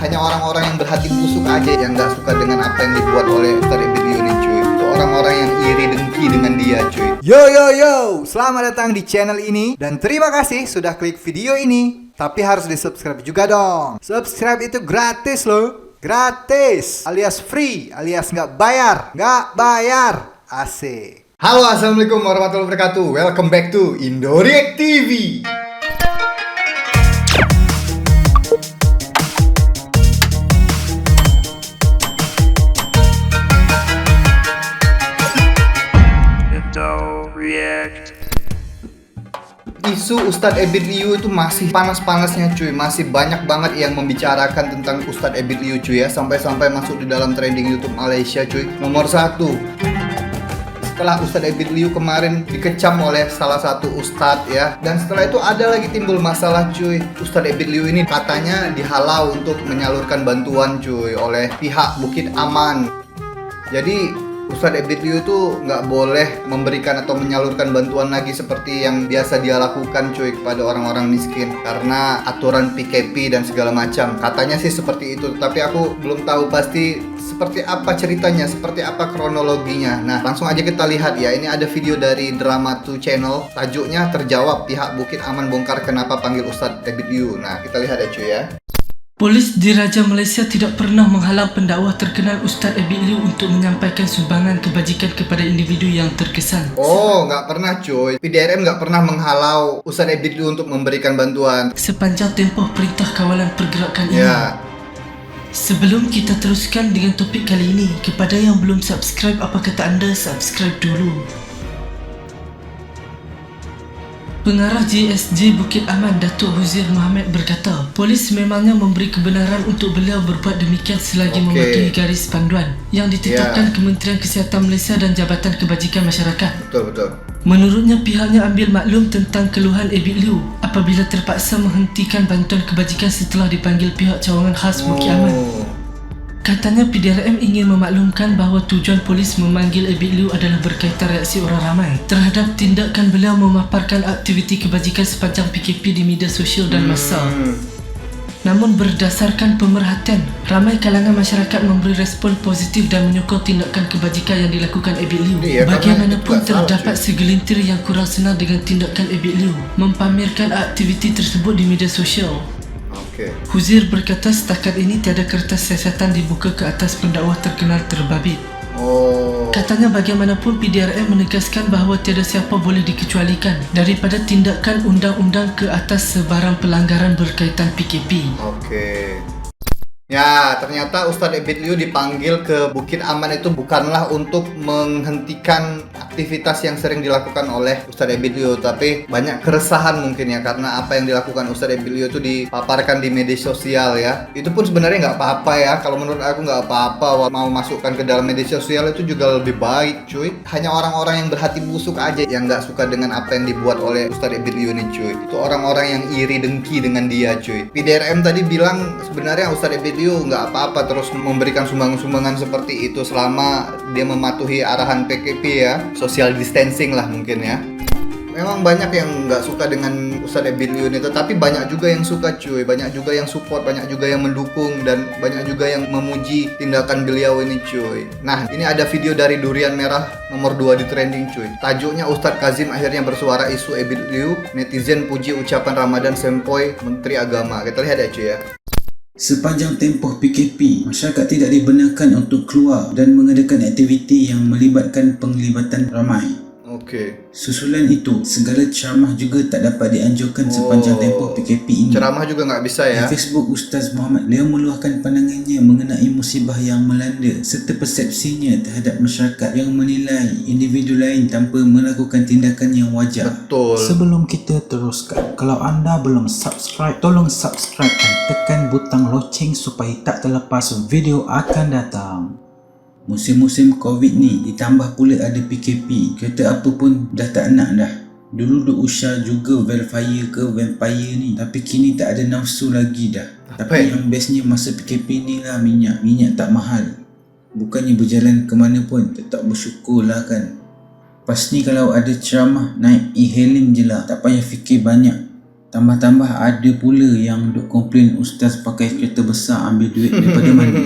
Hanya orang-orang yang berhati busuk aja yang gak suka dengan apa yang dibuat oleh Ustaz Ebitliu ini cuy. Itu orang-orang yang iri dengki dengan dia cuy. Yo, selamat datang di channel ini dan terima kasih sudah klik video ini. Tapi harus di subscribe juga dong. Subscribe itu gratis loh. Gratis alias free alias nggak bayar asik. Halo, assalamualaikum warahmatullahi wabarakatuh. Welcome back to Indoreact TV. Isu Ustadz Ebitliu itu masih panas-panasnya cuy. Masih banyak banget yang membicarakan tentang Ustadz Ebitliu cuy ya. Sampai-sampai masuk di dalam trending YouTube Malaysia cuy. Nomor 1. Setelah Ustadz Ebitliu kemarin dikecam oleh salah satu ustadz ya. Dan setelah itu ada lagi timbul masalah cuy. Ustadz Ebitliu ini katanya dihalau untuk menyalurkan bantuan cuy oleh pihak Bukit Aman. Jadi Ustadz Ebitliu itu nggak boleh memberikan atau menyalurkan bantuan lagi seperti yang biasa dia lakukan cuy kepada orang-orang miskin karena aturan PKP dan segala macam. Katanya sih seperti itu, tapi aku belum tahu pasti seperti apa ceritanya, seperti apa kronologinya. Nah, langsung aja kita lihat ya. Ini ada video dari Drama 2 Channel. Tajuknya terjawab pihak Bukit Aman bongkar kenapa panggil Ustadz Ebitliu. Nah, kita lihat ya cuy ya. Polis Diraja Malaysia tidak pernah menghalang pendakwah terkenal Ustadz Ebitliu untuk menyampaikan sumbangan kebajikan kepada individu yang terkesan. Oh, nggak pernah cuy. PDRM nggak pernah menghalau Ustadz Ebitliu untuk memberikan bantuan Sepanjang tempoh perintah kawalan pergerakan ini. ya. Sebelum kita teruskan dengan topik kali ini, kepada yang belum subscribe, apa kata anda subscribe dulu. Pengarah JSJ Bukit Aman Datuk Huzir Mohamad berkata, polis memangnya memberi kebenaran untuk beliau berbuat demikian selagi mematuhi garis panduan yang ditetapkan Kementerian Kesihatan Malaysia dan Jabatan Kebajikan Masyarakat. Betul. Menurutnya, pihaknya ambil maklum tentang keluhan Ebitliu apabila terpaksa menghentikan bantuan kebajikan setelah dipanggil pihak cawangan khas Bukit Aman. Katanya PDRM ingin memaklumkan bahawa tujuan polis memanggil Ebitliu adalah berkaitan reaksi orang ramai terhadap tindakan beliau memaparkan aktiviti kebajikan sepanjang PKP di media sosial dan massa. Namun berdasarkan pemerhatian, ramai kalangan masyarakat memberi respon positif dan menyokong tindakan kebajikan yang dilakukan Ebitliu. Bagaimanapun terdapat segelintir yang kurang senang dengan tindakan Ebitliu mempamerkan aktiviti tersebut di media sosial. Huzir berkata setakat ini tiada kertas siasatan dibuka ke atas pendakwah terkenal terbabit. Katanya bagaimanapun PDRM menegaskan bahawa tiada siapa boleh dikecualikan daripada tindakan undang-undang ke atas sebarang pelanggaran berkaitan PKP. Ya, ternyata Ustadz Ebitliu dipanggil ke Bukit Aman itu bukanlah untuk menghentikan aktivitas yang sering dilakukan oleh Ustadz Ebitliu, tapi banyak keresahan mungkin ya karena apa yang dilakukan Ustadz Ebitliu itu dipaparkan di media sosial ya. Itu pun sebenarnya nggak apa-apa ya, kalau menurut aku nggak apa-apa. Mau masukkan ke dalam media sosial itu juga lebih baik cuy. Hanya orang-orang yang berhati busuk aja yang nggak suka dengan apa yang dibuat oleh Ustadz Ebitliu ini cuy. Itu orang-orang yang iri dengki dengan dia cuy. PDRM tadi bilang sebenarnya Ustadz Ebitliu nggak apa-apa terus memberikan sumbangan-sumbangan seperti itu selama dia mematuhi arahan PKP ya, social distancing lah mungkin ya. Memang banyak yang nggak suka dengan Ustadz Ebitliu ini, tetapi banyak juga yang suka cuy, banyak juga yang support, banyak juga yang mendukung, dan banyak juga yang memuji tindakan beliau ini cuy. Nah, ini ada video dari Durian Merah nomor 2 di trending cuy. Tajuknya Ustadz Kazim akhirnya bersuara isu Ebitliu, netizen puji ucapan Ramadan Sempoi Menteri Agama. Kita lihat ya cuy ya. Sepanjang tempoh PKP, masyarakat tidak dibenarkan untuk keluar dan mengadakan aktiviti yang melibatkan penglibatan ramai. Susulan itu, segala ceramah juga tak dapat dianjurkan sepanjang tempoh PKP ini. Ceramah juga nggak bisa ya. Di Facebook Ustaz Mohamad, beliau meluahkan pandangannya mengenai musibah yang melanda serta persepsinya terhadap masyarakat yang menilai individu lain tanpa melakukan tindakan yang wajar. Betul. Sebelum kita teruskan, kalau anda belum subscribe, tolong subscribe dan tekan butang loceng supaya tak terlepas video akan datang. Musim-musim Covid ni ditambah pula ada PKP. Kereta apa pun dah tak nak dah. Dulu duk usah juga Velfire ke Vampire ni, tapi kini tak ada nafsu lagi dah. Tapi yang bestnya masa PKP ni lah minyak tak mahal. Bukannya berjalan ke mana pun, tetap bersyukur lah kan. Pas ni kalau ada ceramah naik e-hailing je lah, tak payah fikir banyak. Tambah-tambah ada pula yang duk komplain ustaz pakai kereta besar ambil duit daripada mana.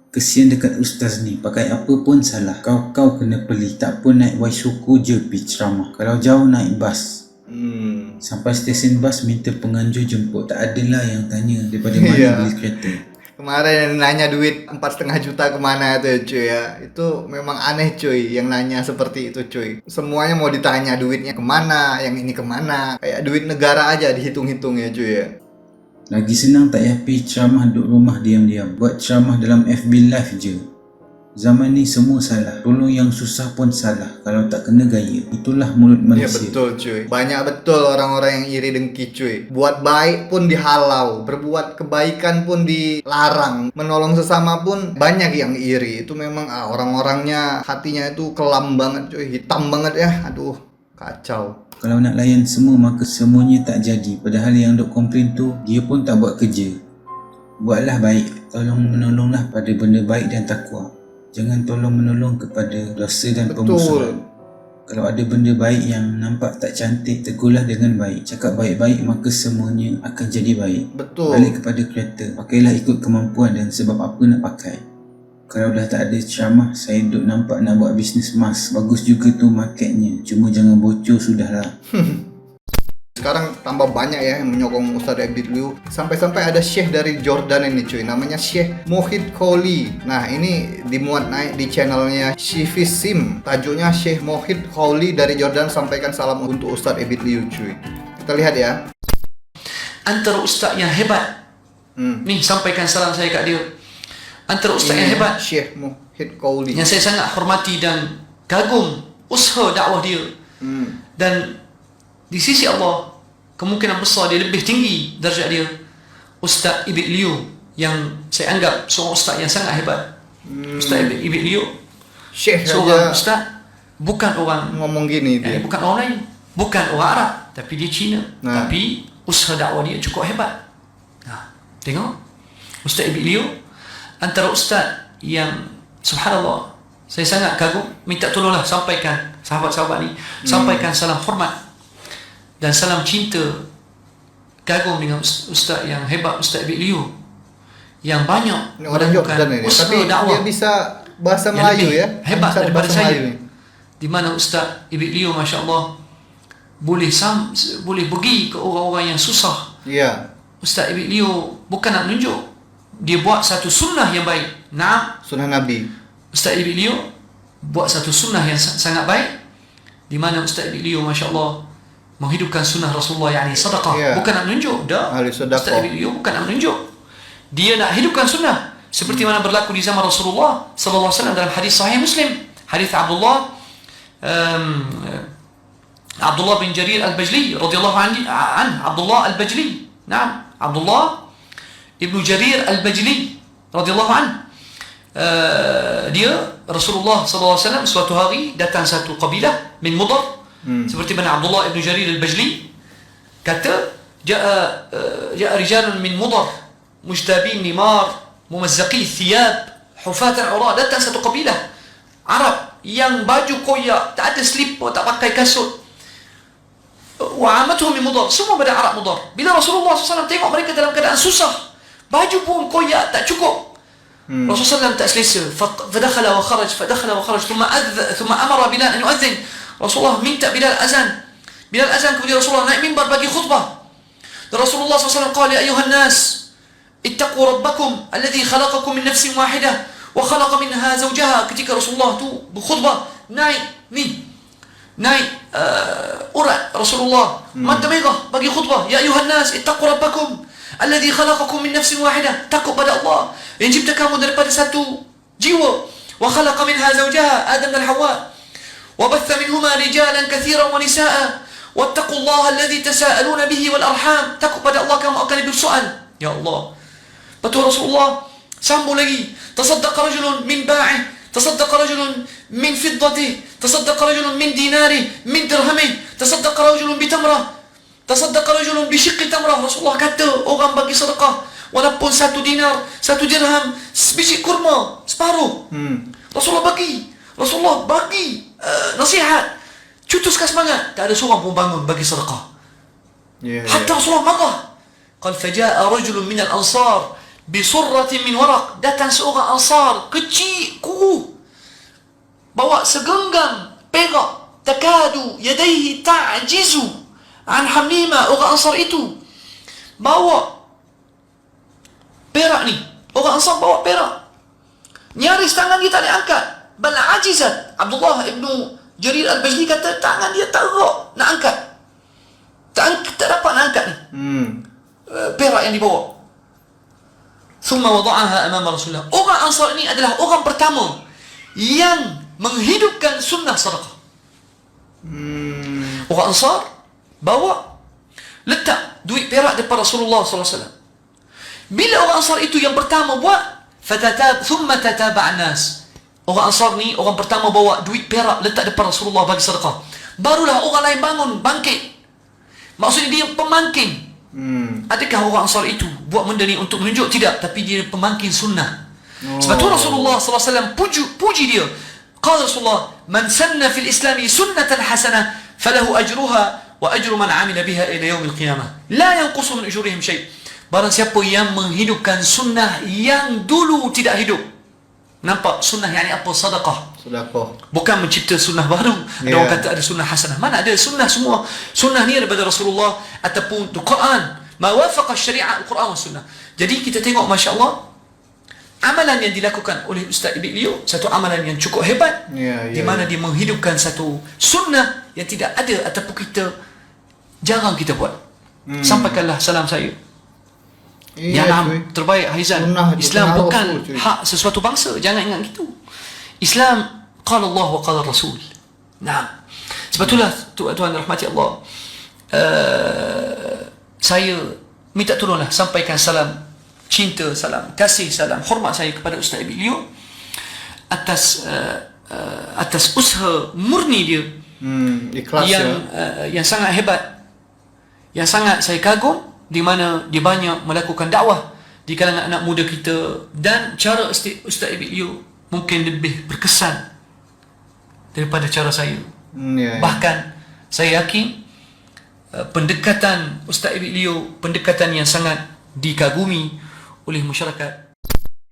Kesian dekat ustaz ni, pakai apa pun salah. Kau kena beli, tak pun naik Waisuku je pergi ceramah. Kalau jauh naik bas. Sampai stesen bas minta penganjur jemput. Tak adalah yang tanya daripada mana beli kereta. Kemarin yang nanya duit 4,5 juta kemana tuh cuy ya. Itu memang aneh cuy yang nanya seperti itu cuy. Semuanya mau ditanya duitnya kemana, yang ini kemana. Kayak duit negara aja dihitung-hitung ya cuy ya. Lagi senang tak payah pergi ceramah duduk rumah diam-diam. Buat ceramah dalam FB Live je. Zaman ni semua salah. Tolong yang susah pun salah. Kalau tak kena gaya. Itulah mulut Ya manusia. betul cuy. Banyak betul orang-orang yang iri dengki cuy. Buat baik pun dihalau, berbuat kebaikan pun dilarang, menolong sesama pun banyak yang iri. Itu memang orang-orangnya hatinya itu kelam banget cuy, hitam banget ya. Aduh, kacau. Kalau nak layan semua maka semuanya tak jadi. Padahal yang duk komplain tu dia pun tak buat kerja. Buatlah baik. Tolong menolonglah pada benda baik dan takwa. Jangan tolong menolong kepada dosa dan pemusuhan. Kalau ada benda baik yang nampak tak cantik, tegurlah dengan baik. Cakap baik-baik maka semuanya akan jadi baik. Betul. Balik kepada kereta. Pakailah ikut kemampuan dan sebab apa nak pakai. Kalau dah tak ada ceramah, saya duk nampak nak buat bisnes emas. Bagus juga tu marketnya. Cuma jangan bocor sudahlah. Sekarang tambah banyak ya yang menyokong Ustaz Abid Liu. Sampai-sampai ada syekh dari Jordan ini cuy. Namanya Syekh Mohid Khawli. Nah ini dimuat naik di channelnya Shifis Sim. Tajuknya Syekh Mohid Khawli dari Jordan sampaikan salam untuk Ustaz Abid Liu cuy. Kita lihat ya. Antara ustaz yang hebat. Nih sampaikan salam saya kat dia. Antara ustaz yang hebat, Syekh Mohid Khawli, yang saya sangat hormati dan kagum usaha dakwah dia. Dan di sisi Allah kemungkinan besar dia lebih tinggi darjat dia. Ustaz Abid Liu yang saya anggap seorang ustaz yang sangat hebat. Ustaz Abid Liu Syekh seorang aja ustaz, bukan orang ngomong gini dia. bukan orang lain, bukan orang Arab, tapi dia Cina. Nah. Tapi usaha dakwah dia cukup hebat. Nah, tengok Ustaz Abid Liu antara ustaz yang subhanallah saya sangat kagum. Minta tolonglah sampaikan sahabat-sahabat ni, sampaikan salam hormat dan salam cinta, kagum dengan ustaz yang hebat, Ustaz Abid Liu yang banyak Ini orang Jordan ini, tapi dia bisa bahasa yang Melayu lebih ya. hebat Lancar daripada bahasa saya. Melayu ni. Di mana Ustaz Abid Liu masya-Allah boleh pergi ke orang-orang yang susah. Iya. Ustaz Abid Liu bukan nak menunjuk, dia buat satu sunnah yang baik. Nah, Sunnah Nabi. Ustaz Abid Liu buat satu sunnah yang sangat baik, di mana Ustaz Abid Liu masya-Allah menghidupkan sunnah Rasulullah, yakni sedekah. Yeah. Bukan nak menunjuk dah. Ahli sedekah. Ustaz Abid Liu bukan nak menunjuk, dia nak hidupkan sunnah seperti mana berlaku di zaman Rasulullah sallallahu alaihi wasallam dalam hadis sahih Muslim, hadis Abdullah bin Jarir Al-Bajli radhiyallahu anhu. Abdullah Al-Bajli, naam, Abdullah ibnu Jarir Al-Bajli radhiyallahu anhu. Dia Rasulullah sallallahu alaihi wasallam suatu hari datang satu kabilah min Mudar. Seperti mana Abdullah ibn Jarir al-Bajli kata, ja'a rijalun min Mudar mujtabin nimar mumazzaqi thiyab hufatan ura. Datang satu kabilah Arab yang baju koyak, tak ada slipper, tak pakai kasut. Wa amatuhum min Mudar, semua pada Arab Mudar. Bila Rasulullah SAW tengok mereka dalam keadaan susah, baju pun koyak, tak cukup, Rasulullah SAW tak selesa. Fadakhala wa kharaj, thumma amara Bilal an yu'adzin. Rasulullah minta Bilal azan. Bilal azan, kemudian Rasulullah naik mimbar bagi khutbah. Dan Rasulullah SAW qala, ya ayuhan nas, ittaqu rabbakum alladhi khalaqakum min nafsin wahidah wa khalaqa minha zawjaha. Ketika Rasulullah tu berkhutbah, naik urat Rasulullah, mata merah bagi khutbah. Ya ayuhan nas, ittaqu rabbakum alladhi khalaqakum min nafsin wahidah. Takut pada Allah yang cipta kamu daripada satu jiwa. Wa khalaqa minha zawjaha, Adam dan Hawa. وبث منهما رجالا كثيرا ونساء واتقوا الله الذي تساءلون به والأرحام. Takut pada Allah kamu akan bersoal. Ya Allah. Betul Rasulullah sambung lagi. Tasaddaqa rajulun min ba'ih, tasaddaqa rajulun min fiddati, tasaddaqa rajulun min dinari, min dirhamih, tasaddaqa rajulun bi tamrah, tasaddaqa rajulun bi shiqqi tamrah. Rasulullah kata orang bagi sedekah walaupun 1 dinar, 1 dirham, sebiji kurma separuh. Rasulullah bagi nasihat, cutuskan semangat. Tak ada seorang pun bangun bagi sedekah. حتى رسول الله marah. قال فجاء رجل من الأنصار بصرة من ورق. Datang seorang Ansar kecil, kuru, bawa segenggam perak. Takadu yadaihi ta'jizu an hamima. Orang Ansar itu bawa perak ni. Orang Ansar bawa perak, nyaris tangan dia tak boleh angkat. Bal ajizat. Abdullah ibnu Jarir al-Bajli kata tangan dia tak gerak nak angkat. Tak dapat nak angkat ni perak yang dibawa. Thumma wada'aha amama Rasulullah. Orang Ansar ini adalah orang pertama yang menghidupkan sunnah sedekah. Orang Ansar bawa, letak duit perak depan Rasulullah SAW. Bila orang Ansar itu yang pertama buat, thumma tataba' an-nas. Orang Ansar ni orang pertama bawa duit perak letak depan Rasulullah bagi sedekah. Barulah orang lain bangun, bangkit. Maksudnya dia pemangkin. Adakah orang Ansar itu buat benda ni untuk menunjuk? Tidak, tapi dia pemangkin sunnah. Sebab tu Rasulullah SAW puji dia. Qala Rasulullah, man sanna fil islami sunnatan hasanah falahu ajruha wa ajru man amila biha ila yaumil qiyamah la yanqusu min ujurihim syai'. Barang siapa yang menghidupkan sunnah yang dulu tidak hidup. Nampak sunnah yani apa? Sedekah. Bukan mencipta sunnah baru. Ada orang kata ada sunnah hasanah. Mana ada sunnah semua? Sunnah ni daripada Rasulullah ataupun Quran. Ma wafaqa syariah Al-Quran wa sunnah. Jadi kita tengok masya-Allah amalan yang dilakukan oleh Ustaz Ibilio, satu amalan yang cukup hebat, di mana dia menghidupkan satu sunnah yang tidak ada ataupun kita jarang kita buat. Sampaikanlah salam saya. Yang terbaik Haizan, Islam bukan hak sesuatu bangsa. Jangan ingat gitu. Islam qala Allah wa qala Rasul. Nah, sebab itulah tuan-tuan rahmati Allah, saya minta tolonglah sampaikan salam cinta, salam kasih, salam hormat saya kepada Ustaz Ibilio atas usaha murni dia, ikhlas yang sangat hebat, yang sangat saya kagum, di mana dia banyak melakukan dakwah di kalangan anak muda kita. Dan cara Ustaz Ibilio mungkin lebih berkesan daripada cara saya. Bahkan saya yakin pendekatan Ustaz Ibilio, pendekatan yang sangat dikagumi oleh masyarakat.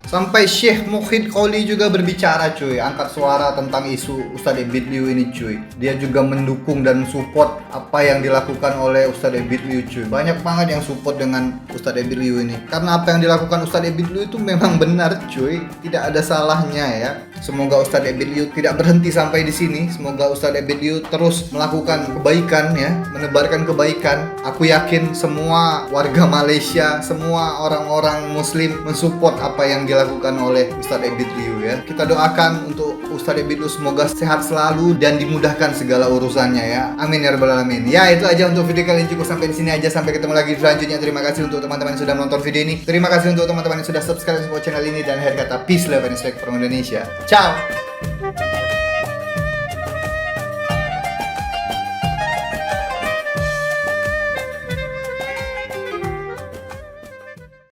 Sampai Syekh Mukhid Qoli juga berbicara cuy, angkat suara tentang isu Ustaz Ibilio ini cuy. Dia juga mendukung dan support apa yang dilakukan oleh Ustaz Ibilio cuy. Banyak banget yang support dengan Ustaz Ibilio ini. Karena apa yang dilakukan Ustaz Ibilio itu memang benar cuy, tidak ada salahnya ya. Semoga Ustaz Ibilio tidak berhenti sampai di sini. Semoga Ustaz Ibilio terus melakukan kebaikan ya, menebarkan kebaikan. Aku yakin semua warga Malaysia, semua orang-orang muslim mensupport apa yang dilakukan oleh Ustaz Ibilio ya. Kita doakan untuk Ustaz Ibilio semoga sehat selalu dan dimudahkan segala urusannya ya. Amin ya rabbal alamin. Ya, itu aja untuk video kali ini, cukup sampai di sini aja. Sampai ketemu lagi selanjutnya. Terima kasih untuk teman-teman yang sudah menonton video ini. Terima kasih untuk teman-teman yang sudah subscribe support channel ini, dan akhir kata peace, love and respect from Indonesia. Ciao.